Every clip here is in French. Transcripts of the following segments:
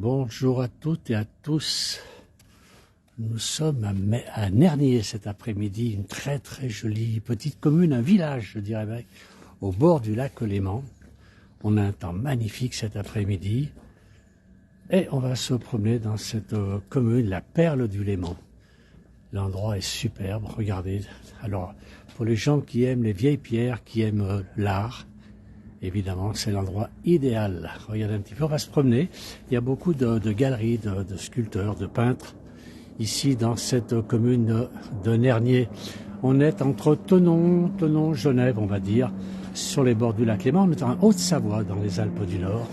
Bonjour à toutes et à tous. Nous sommes à Nernier cet après-midi, une très très jolie petite commune, un village je dirais même, au bord du lac Léman. On a un temps magnifique cet après-midi et on va se promener dans cette commune, la Perle du Léman. L'endroit est superbe, regardez. Alors pour les gens qui aiment les vieilles pierres, qui aiment l'art, évidemment, c'est l'endroit idéal. Regardez un petit peu, on va se promener. Il y a beaucoup de galeries, de sculpteurs, de peintres. Ici, dans cette commune de Nernier, on est entre Thonon, Genève, on va dire, sur les bords du lac Léman. On est en Haute-Savoie, dans les Alpes du Nord.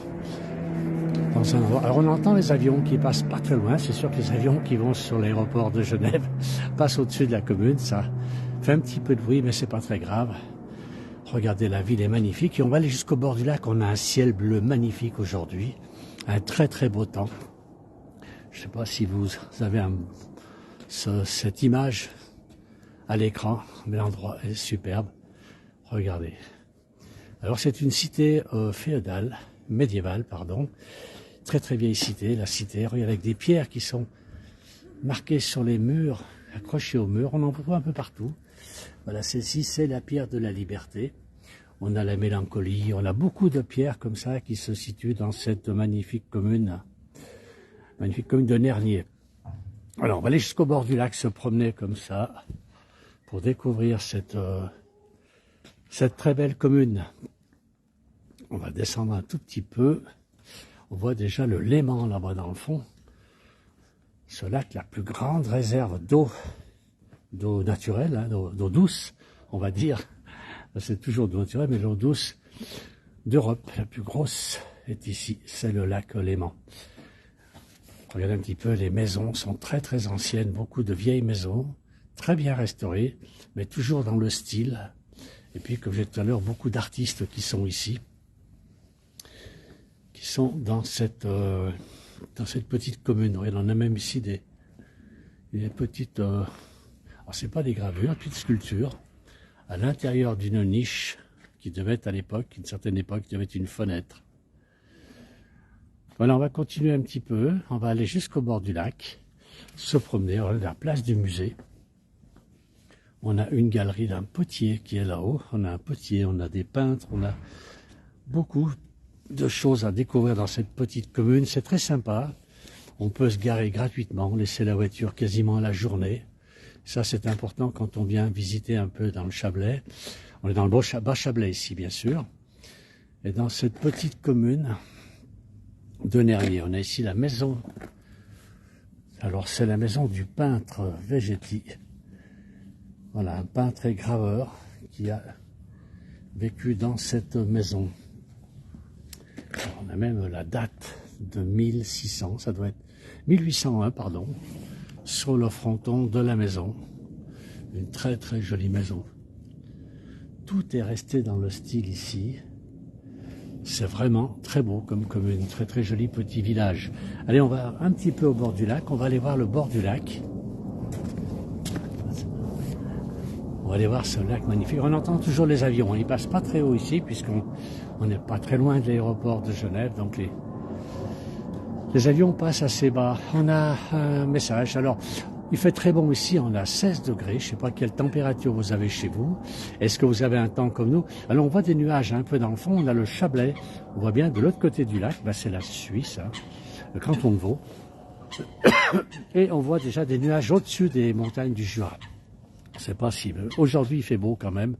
Dans un endroit. Alors, on entend les avions qui passent pas très loin. C'est sûr que les avions qui vont sur l'aéroport de Genève passent au-dessus de la commune. Ça fait un petit peu de bruit, mais c'est pas très grave. Regardez, la ville est magnifique et on va aller jusqu'au bord du lac. On a un ciel bleu magnifique aujourd'hui, un très très beau temps. Je ne sais pas si vous avez cette image à l'écran, mais l'endroit est superbe. Regardez. Alors c'est une cité médiévale, pardon. Très très vieille cité, la cité. Regardez, avec des pierres qui sont marquées sur les murs, accrochées aux murs. On en voit un peu partout. Voilà, celle-ci, c'est la pierre de la liberté. On a la mélancolie, on a beaucoup de pierres comme ça qui se situent dans cette magnifique commune de Nernier. Alors, on va aller jusqu'au bord du lac, se promener comme ça, pour découvrir cette très belle commune. On va descendre un tout petit peu. On voit déjà le Léman là-bas dans le fond. Ce lac, la plus grande réserve d'eau naturelle, hein, d'eau douce, on va dire. C'est toujours d'eau naturelle, mais l'eau douce d'Europe, la plus grosse, est ici. C'est le lac Léman. Regardez un petit peu, les maisons sont très très anciennes, beaucoup de vieilles maisons, très bien restaurées, mais toujours dans le style. Et puis, comme j'ai dit tout à l'heure, beaucoup d'artistes qui sont ici, qui sont dans cette petite commune. On en a même ici des petites... alors, c'est pas des gravures, des petites sculptures, à l'intérieur d'une niche qui devait être à l'époque, une certaine époque, qui devait être une fenêtre. Voilà, on va continuer un petit peu, on va aller jusqu'au bord du lac, se promener, on est à la place du musée. On a une galerie d'un potier qui est là-haut, on a un potier, on a des peintres, on a beaucoup de choses à découvrir dans cette petite commune, c'est très sympa. On peut se garer gratuitement, laisser la voiture quasiment à la journée. Ça, c'est important quand on vient visiter un peu dans le Chablais. On est dans le bas Chablais ici, bien sûr. Et dans cette petite commune de Nernier, on a ici la maison. Alors, c'est la maison du peintre Végéti. Voilà, un peintre et graveur qui a vécu dans cette maison. Alors, on a même la date de 1600, ça doit être 1801, pardon, sur le fronton de la maison. Une très très jolie maison. Tout est resté dans le style ici. C'est vraiment très beau comme commune, très très joli petit village. Allez, on va un petit peu au bord du lac, on va aller voir le bord du lac. On va aller voir ce lac magnifique. On entend toujours les avions, ils passent pas très haut ici puisqu'on n'est pas très loin de l'aéroport de Genève, donc les avions passent assez bas. On a un message. Alors, il fait très bon ici, on a 16 degrés. Je ne sais pas quelle température vous avez chez vous. Est-ce que vous avez un temps comme nous? Alors, on voit des nuages un peu dans le fond. On a le Chablais. On voit bien de l'autre côté du lac. Ben, c'est la Suisse, hein, le canton de Vaud. Et on voit déjà des nuages au-dessus des montagnes du Jura. C'est pas si... Aujourd'hui, il fait beau quand même.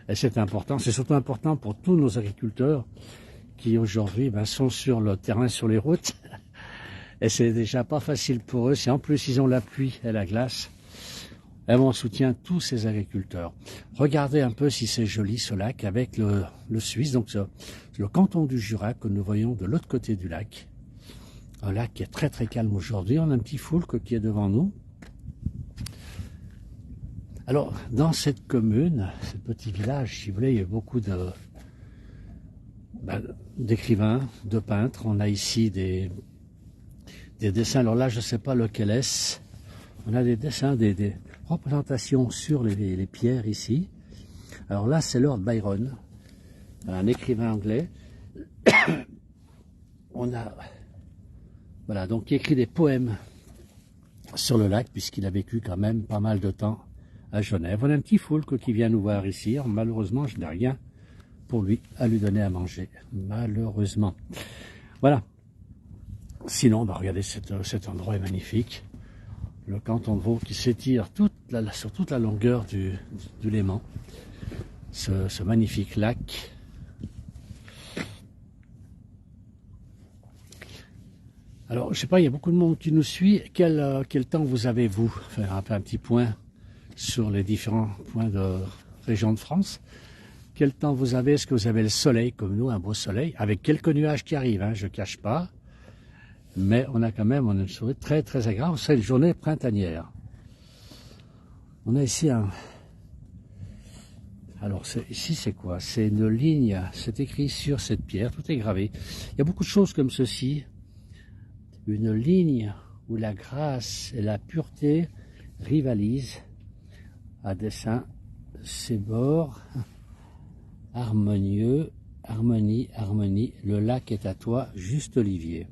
Et c'est important. C'est surtout important pour tous nos agriculteurs qui aujourd'hui sont sur le terrain, sur les routes. Et c'est déjà pas facile pour eux. Si en plus ils ont la pluie et la glace, et on soutient tous ces agriculteurs. Regardez un peu si c'est joli ce lac avec le Suisse, donc le canton du Jura que nous voyons de l'autre côté du lac. Un lac qui est très très calme aujourd'hui. On a un petit foulque qui est devant nous. Alors, dans cette commune, ce petit village, si vous voulez, il y a beaucoup d'écrivains, de peintres. On a ici des dessins. Alors là, je ne sais pas lequel est-ce. On a des dessins, des représentations sur les pierres ici. Alors là, c'est Lord Byron, un écrivain anglais. On a Voilà, donc il écrit des poèmes sur le lac, puisqu'il a vécu quand même pas mal de temps à Genève. On a un petit foulque qui vient nous voir ici. Malheureusement, je n'ai rien pour lui à lui donner à manger. Malheureusement. Voilà. Sinon, regardez, cet endroit est magnifique. Le canton de Vaud qui s'étire sur toute la longueur du Léman. Ce magnifique lac. Alors, je sais pas, il y a beaucoup de monde qui nous suit. Quel temps vous avez, vous? Faire un petit point sur les différents points de région de France. Quel temps vous avez? Est-ce que vous avez le soleil, comme nous, un beau soleil, avec quelques nuages qui arrivent, hein, je ne cache pas. Mais on a quand même une soirée très très agréable. C'est une journée printanière. On a ici un... Alors ici c'est quoi? C'est une ligne, c'est écrit sur cette pierre, tout est gravé. Il y a beaucoup de choses comme ceci. Une ligne où la grâce et la pureté rivalisent à dessin ses bords harmonieux, harmonie, harmonie, le lac est à toi, juste Olivier.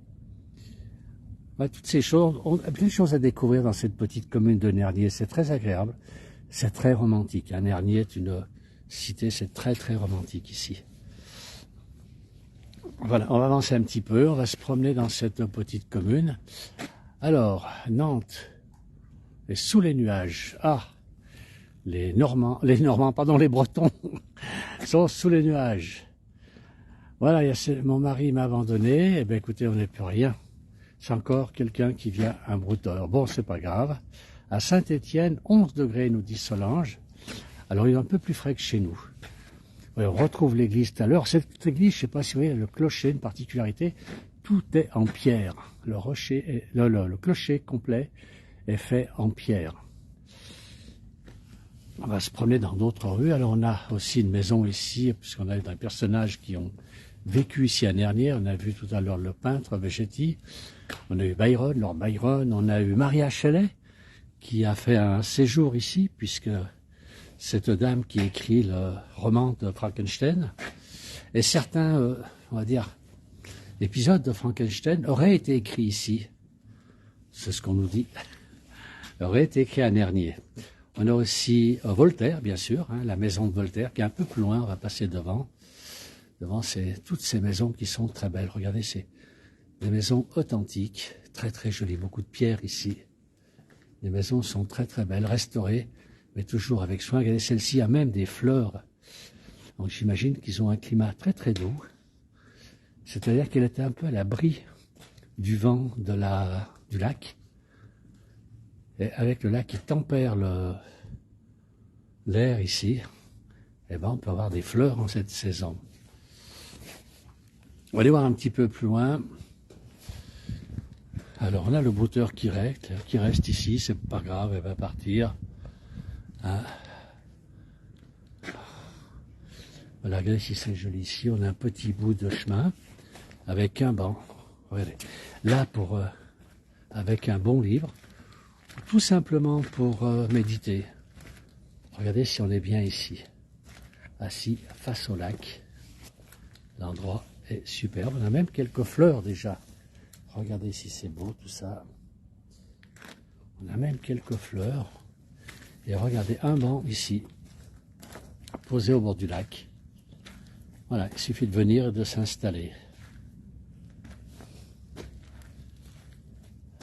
Ouais, toutes ces choses, on a plein de choses à découvrir dans cette petite commune de Nernier, c'est très agréable, c'est très romantique. Hein. Nernier est une cité, c'est très très romantique ici. Voilà, on va avancer un petit peu, on va se promener dans cette petite commune. Alors, Nantes est sous les nuages. Ah, les Bretons sont sous les nuages. Voilà, mon mari m'a abandonné. Eh bien, écoutez, on n'est plus rien. C'est encore quelqu'un qui vient, un brouteur. Bon, c'est pas grave. À Saint-Étienne, 11 degrés, nous dit Solange. Alors, il est un peu plus frais que chez nous. Ouais, on retrouve l'église tout à l'heure. Cette église, je ne sais pas si vous voyez, le clocher, une particularité, tout est en pierre. Le clocher complet est fait en pierre. On va se promener dans d'autres rues. Alors on a aussi une maison ici, puisqu'on a des personnages qui ont vécu ici à Nernier. On a vu tout à l'heure le peintre Vegetti. On a eu Byron, Lord Byron. On a eu Maria Shelley, qui a fait un séjour ici, puisque cette dame qui écrit le roman de Frankenstein. Et certains, on va dire, épisodes de Frankenstein auraient été écrits ici. C'est ce qu'on nous dit. Auraient été écrits à Nernier. On a aussi Voltaire, bien sûr, hein, la maison de Voltaire, qui est un peu plus loin, on va passer devant. Devant, c'est toutes ces maisons qui sont très belles. Regardez, c'est des maisons authentiques, très très jolies, beaucoup de pierres ici. Les maisons sont très très belles, restaurées, mais toujours avec soin. Regardez, celle-ci a même des fleurs. Donc j'imagine qu'ils ont un climat très très doux. C'est-à-dire qu'elle était un peu à l'abri du vent du lac. Et avec le lac qui tempère l'air ici, eh ben on peut avoir des fleurs en cette saison. On va aller voir un petit peu plus loin. Alors on a le brouteur qui reste ici, c'est pas grave, elle va partir. Hein. Voilà, regardez si c'est joli ici, on a un petit bout de chemin avec un banc. Regardez. Là avec un bon livre. Tout simplement pour méditer. Regardez si on est bien ici, assis face au lac. L'endroit est superbe. On a même quelques fleurs déjà. Regardez si c'est beau tout ça. On a même quelques fleurs. Et regardez un banc ici, posé au bord du lac. Voilà, il suffit de venir et de s'installer.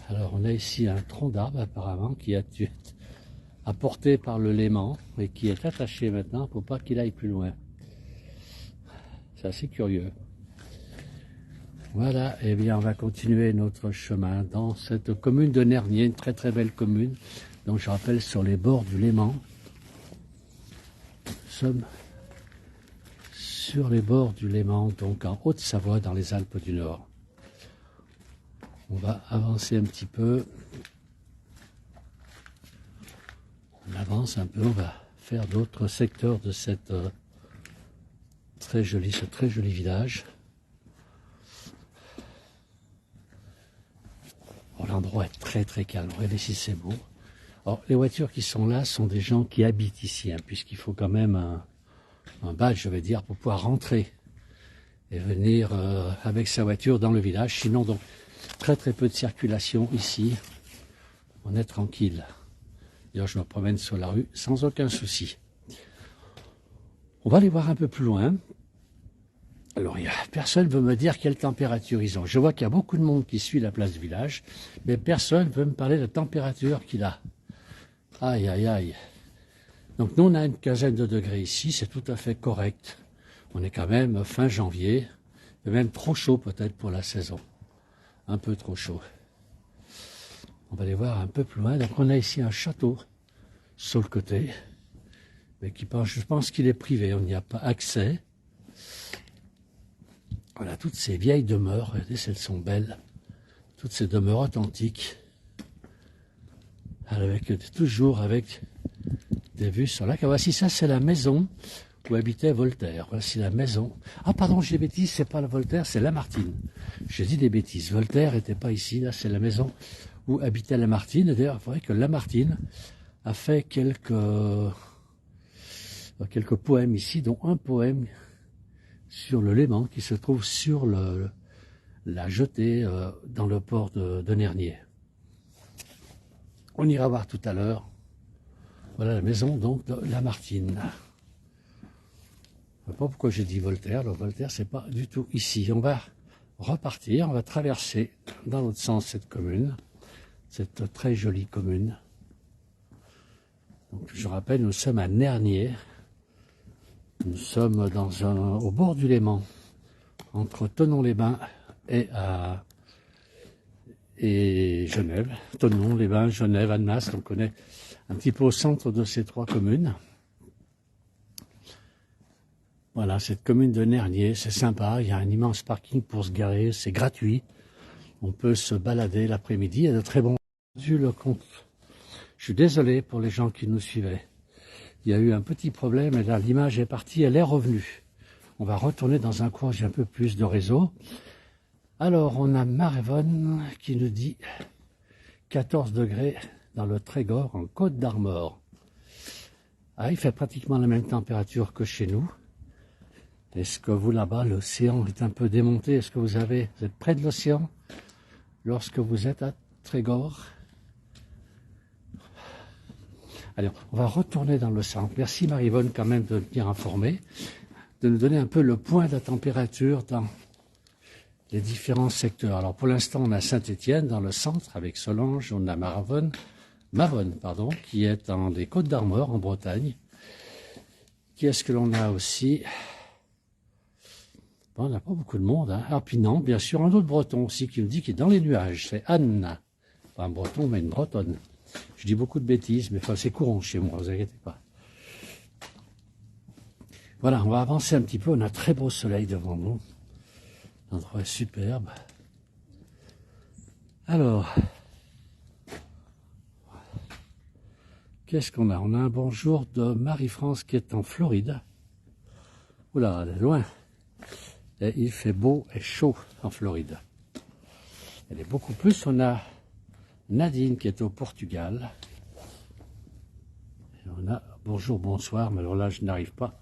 Alors on a ici un tronc d'arbre apparemment qui a été apporté par le Léman et qui est attaché maintenant pour pas qu'il aille plus loin. C'est assez curieux. Voilà, et bien on va continuer notre chemin dans cette commune de Nernier, une très très belle commune, donc je rappelle sur les bords du Léman. Nous sommes sur les bords du Léman, donc en Haute-Savoie dans les Alpes du Nord. On va avancer un petit peu. On avance un peu, on va faire d'autres secteurs de ce très joli village. Oh, l'endroit est très très calme. Regardez si c'est beau. Alors, les voitures qui sont là sont des gens qui habitent ici, hein, puisqu'il faut quand même un badge, je vais dire, pour pouvoir rentrer et venir avec sa voiture dans le village. Sinon, donc, Très très peu de circulation ici. On est tranquille. D'ailleurs, je me promène sur la rue sans aucun souci. On va aller voir un peu plus loin. Alors, personne ne veut me dire quelle température ils ont. Je vois qu'il y a beaucoup de monde qui suit la place du village, mais personne ne veut me parler de la température qu'il a. Aïe, aïe, aïe. Donc, nous, on a une quinzaine de degrés ici, c'est tout à fait correct. On est quand même fin janvier, et même trop chaud peut-être pour la saison. Un peu trop chaud. On va aller voir un peu plus loin. Donc, on a ici un château sur le côté, mais je pense qu'il est privé, on n'y a pas accès. Voilà, toutes ces vieilles demeures, regardez, elles sont belles. Toutes ces demeures authentiques, toujours avec des vues sur lac. Ah, voici, ça c'est la maison où habitait Voltaire. Voici la maison. Ah pardon, j'ai des bêtises, c'est pas le Voltaire, c'est Lamartine. J'ai dit des bêtises. Voltaire n'était pas ici, là c'est la maison où habitait Lamartine. D'ailleurs, il faudrait que Lamartine a fait quelques poèmes ici, dont un poème sur le Léman qui se trouve sur la jetée dans le port de Nernier. On ira voir tout à l'heure. Voilà la maison donc de Lamartine. Je ne sais pas pourquoi j'ai dit Voltaire. Le Voltaire, c'est pas du tout ici. On va repartir, on va traverser dans l'autre sens cette commune, cette très jolie commune. Donc, je rappelle, nous sommes à Nernier. Nous sommes au bord du Léman, entre Thonon-les-Bains et Genève. Thonon-les-Bains, Genève, Annemasse, donc on est un petit peu au centre de ces trois communes. Voilà, cette commune de Nernier, c'est sympa, il y a un immense parking pour se garer, c'est gratuit. On peut se balader l'après-midi, il y a de très bons... Je suis désolé pour les gens qui nous suivaient. Il y a eu un petit problème et là l'image est partie, elle est revenue. On va retourner dans un coin où j'ai un peu plus de réseau. Alors on a Marévonne qui nous dit 14 degrés dans le Trégor en Côte d'Armor. Ah, il fait pratiquement la même température que chez nous. Est-ce que vous là-bas, l'océan est un peu démonté? Est-ce que vous êtes près de l'océan lorsque vous êtes à Trégor? Allez, on va retourner dans le centre. Merci Marie-Vonne quand même de nous tenir informés, de nous donner un peu le point de la température dans les différents secteurs. Alors pour l'instant, on a Saint-Étienne dans le centre avec Solange, on a Mavonne, qui est dans les Côtes d'Armor en Bretagne. Qui est-ce que l'on a aussi? Bon, on n'a pas beaucoup de monde. Hein. Ah, puis non, bien sûr, un autre breton aussi qui nous dit qu'il est dans les nuages. C'est Anne. Pas un breton, mais une bretonne. Je dis beaucoup de bêtises, mais enfin, c'est courant chez moi, vous inquiétez pas. Voilà, on va avancer un petit peu. On a un très beau soleil devant nous. L'endroit est superbe. Alors, qu'est-ce qu'on a? On a un bonjour de Marie-France qui est en Floride. Oula, elle est loin. Et il fait beau et chaud en Floride. Elle est beaucoup plus. On a Nadine qui est au Portugal. Et on a bonjour, bonsoir, mais alors là je n'arrive pas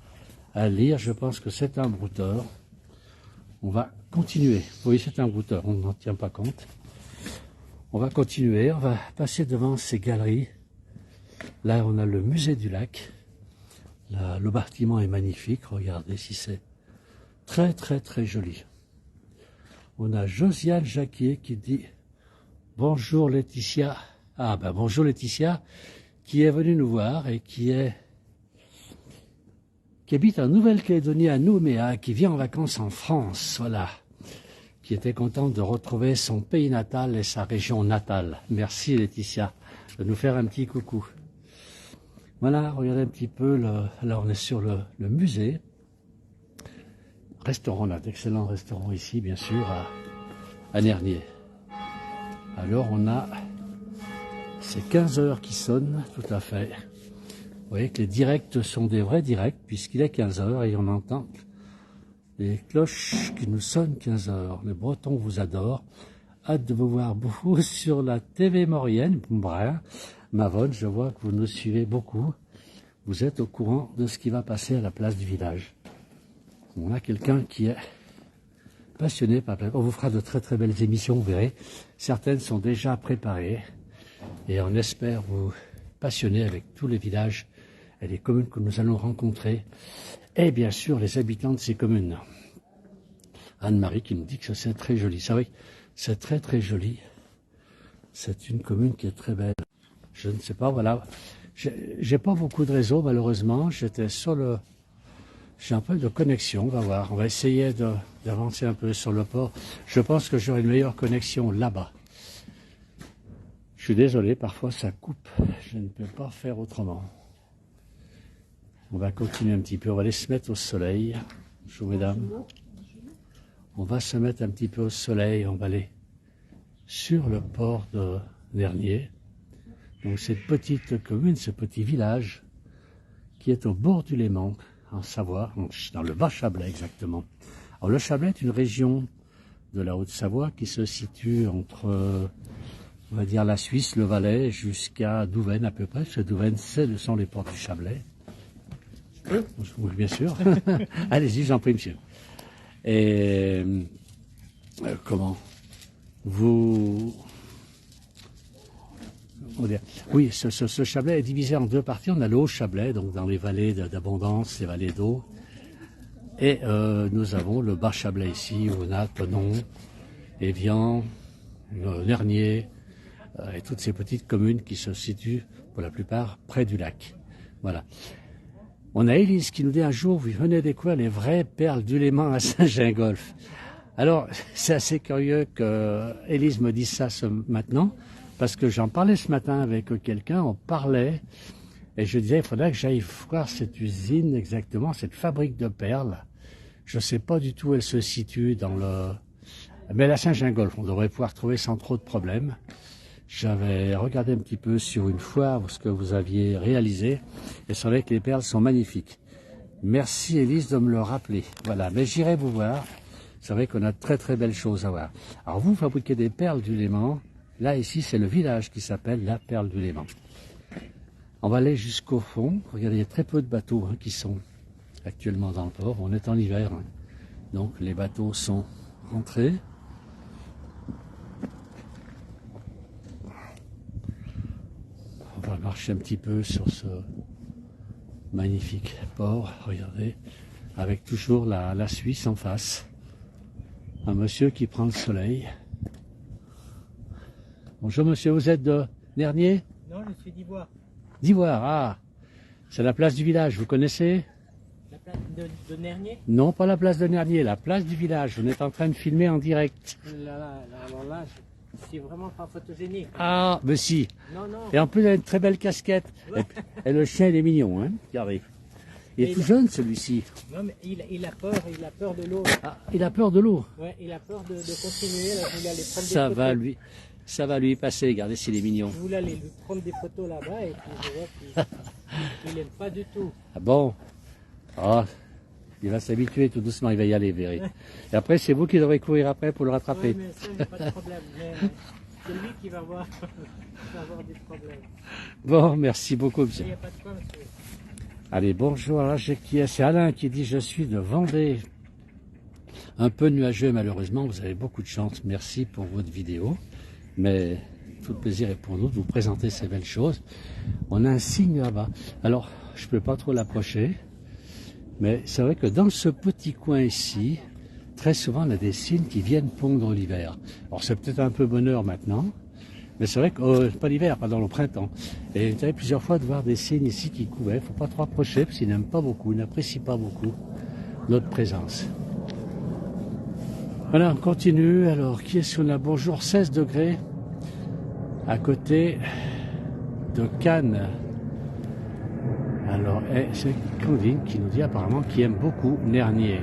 à lire. Je pense que c'est un brouteur. On va continuer. Oui, c'est un brouteur, on n'en tient pas compte. On va continuer, on va passer devant ces galeries. Là, on a le musée du lac. Là, le bâtiment est magnifique. Regardez si c'est très, très, très joli. On a Josiane Jacquier qui dit « Bonjour Laetitia ». Ah ben bonjour Laetitia, qui est venue nous voir et qui habite en Nouvelle-Calédonie à Nouméa, qui vient en vacances en France, voilà. Qui était contente de retrouver son pays natal et sa région natale. Merci Laetitia de nous faire un petit coucou. Voilà, regardez un petit peu, là on est sur le musée. Restaurant, on a d'excellents restaurants ici, bien sûr, à Nernier. Alors on a ces 15 heures qui sonnent, tout à fait. Vous voyez que les directs sont des vrais directs, puisqu'il est 15 heures et on entend les cloches qui nous sonnent 15 heures. Les Bretons vous adorent. Hâte de vous voir beaucoup sur la TV maurienne. Mavonne, je vois que vous nous suivez beaucoup. Vous êtes au courant de ce qui va passer à la place du village. On a quelqu'un qui est passionné par... On vous fera de très très belles émissions, vous verrez. Certaines sont déjà préparées et on espère vous passionner avec tous les villages et les communes que nous allons rencontrer et bien sûr les habitants de ces communes. Anne-Marie qui nous dit que c'est très joli. Ça oui, c'est très très joli. C'est une commune qui est très belle. Je ne sais pas, voilà. J'ai pas beaucoup de réseau malheureusement. J'étais sur le... J'ai un peu de connexion, on va voir. On va essayer d'avancer un peu sur le port. Je pense que j'aurai une meilleure connexion là-bas. Je suis désolé, parfois ça coupe. Je ne peux pas faire autrement. On va continuer un petit peu. On va aller se mettre au soleil. Bonjour mesdames. On va se mettre un petit peu au soleil. On va aller sur le port de Nernier. Donc cette petite commune, ce petit village qui est au bord du Léman, en Savoie, dans le Bas-Chablais exactement. Alors le Chablais est une région de la Haute-Savoie qui se situe entre, on va dire, la Suisse, le Valais, jusqu'à Douvaine à peu près. Parce que Douvaine, ce sont les ports du Chablais. Oui, bien sûr. Allez-y, j'en prie, monsieur. Et comment vous... Oui, ce Chablais est divisé en deux parties. On a le Haut-Chablais, donc dans les vallées d'abondance, les vallées d'eau. Et nous avons le Bas-Chablais ici, où on a Thonon, Évian, Nernier, et toutes ces petites communes qui se situent, pour la plupart, près du lac. Voilà. On a Élise qui nous dit un jour, vous venez découvrir les vraies perles du Léman à Saint-Gingolph. Alors, c'est assez curieux que Élise me dise ça maintenant. Parce que j'en parlais ce matin avec quelqu'un, on parlait, et je disais, il faudrait que j'aille voir cette usine exactement, cette fabrique de perles. Je ne sais pas du tout où elle se situe dans le... Mais la Saint-Gingolph, on devrait pouvoir trouver sans trop de problèmes. J'avais regardé un petit peu sur une foire ce que vous aviez réalisé, et c'est vrai que les perles sont magnifiques. Merci Élise de me le rappeler. Voilà, mais j'irai vous voir. C'est vrai qu'on a de très très belles choses à voir. Alors vous fabriquez des perles du Léman. Là, ici, c'est le village qui s'appelle la Perle du Léman. On va aller jusqu'au fond. Regardez, il y a très peu de bateaux qui sont actuellement dans le port. On est en hiver, donc les bateaux sont rentrés. On va marcher un petit peu sur ce magnifique port, regardez, avec toujours la Suisse en face. Un monsieur qui prend le soleil. Bonjour monsieur, vous êtes de Nernier? Non, je suis d'Ivoire. D'Ivoire, ah. C'est la place du village, vous connaissez? La place de Nernier? Non, pas la place de Nernier, la place du village. On est en train de filmer en direct. Alors là, c'est vraiment pas photogénique. Ah, mais si. Non, non. Et en plus, il a une très belle casquette. Ouais. Et le chien, il est mignon, hein. Regardez. Il est tout jeune, celui-ci. Non, mais il a peur de l'eau. Ah, il a peur de l'eau. Ouais, il a peur de continuer. Là, je voulais aller prendre Ça des va photos. ça va lui passer. Regardez s'il est mignon. Je voulais aller lui prendre des photos là-bas et puis je vois qu'il n'aime pas du tout. Ah bon? Ah, il va s'habituer tout doucement, il va y aller, Véry. Et après, c'est vous qui devrez courir après pour le rattraper. Oui, mais ça, il n'y a pas de problème. Mais c'est lui qui va avoir, des problèmes. Bon, merci beaucoup, Il monsieur. n'y a pas de quoi, monsieur. Allez, bonjour. Alors, c'est Alain qui dit, je suis de Vendée. Un peu nuageux, malheureusement. Vous avez beaucoup de chance. Merci pour votre vidéo. Mais tout le plaisir est pour nous de vous présenter ces belles choses. On a un signe là-bas. Alors, je ne peux pas trop l'approcher. Mais c'est vrai que dans ce petit coin ici, très souvent, on a des cygnes qui viennent pondre l'hiver. Alors, c'est peut-être un peu bonheur maintenant. Mais c'est vrai que, pas l'hiver, pardon, le printemps. Et j'avais plusieurs fois de voir des cygnes ici qui couvaient. Il ne faut pas trop approcher parce qu'ils n'aiment pas beaucoup, ils n'apprécient pas beaucoup notre présence. Voilà, on continue. Alors, qui est-ce qu'on a? Bonjour, 16 degrés à côté de Cannes. Alors, c'est Candine qui nous dit apparemment qu'il aime beaucoup Nernier.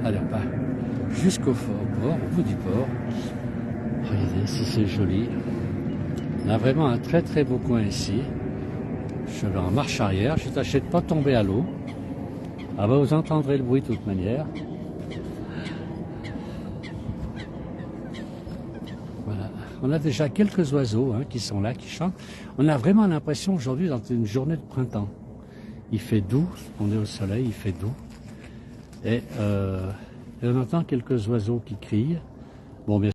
Alors, pas jusqu'au port, au bout du port. Regardez si c'est joli. On a vraiment un très très beau coin ici. Je vais en marche arrière. Je t'achète pas tomber à l'eau. Ah bah, vous entendrez le bruit de toute manière. Voilà. On a déjà quelques oiseaux qui sont là, qui chantent. On a vraiment l'impression aujourd'hui dans une journée de printemps. Il fait doux, on est au soleil, il fait doux. Et on entend quelques oiseaux qui crient. Bon, bien